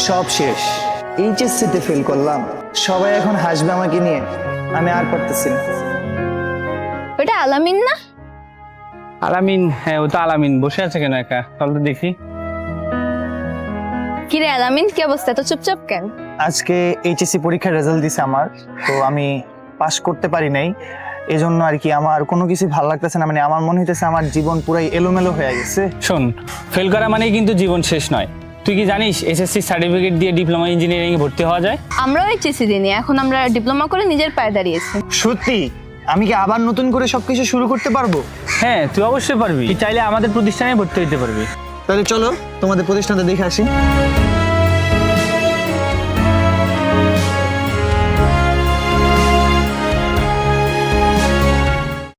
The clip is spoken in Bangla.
সব শেষ, এইচএসসিতে ফেল করলাম, সবাই এখন হাসবে আমাকে নিয়ে, আমি আর পারতেছি না। ওটা আলামিন না? আলামিন? হ্যাঁ, ও তো আলামিন। বসে আছে কেন একা? চল তো দেখি। কিরে আলামিন, কি অবস্থা? তো চুপচাপ কেন? আজকে এইচএসসি পরীক্ষার রেজাল্ট দিছে আমার, তো আমি পাস করতে পারি নাই, এজন্য আর কি আমার কোনো কিছু ভালো লাগতেছে না। মানে আমার মনে হইতেছে আমার জীবন পুরাই এলোমেলো হয়ে গেছে। শোন, ফেল করা মানেই কিন্তু জীবন শেষ নয়। তুই কি জানিস এসএসসি সার্টিফিকেট দিয়ে ডিপ্লোমা ইঞ্জিনিয়ারিং এ ভর্তি হওয়া যায়? আমরাও এইচএসসি দিইনি, এখন আমরা ডিপ্লোমা করে নিজের পায়ে দাঁড়িয়েছি। সত্যি? আমি কি আবার নতুন করে সবকিছু শুরু করতে পারবো? হ্যাঁ, তুই অবশ্যই পারবি। তুই চাইলে আমাদের প্রতিষ্ঠানে ভর্তি হতে পারবি। তাহলে চলো তোমাদের প্রতিষ্ঠানটা দেখে আসি।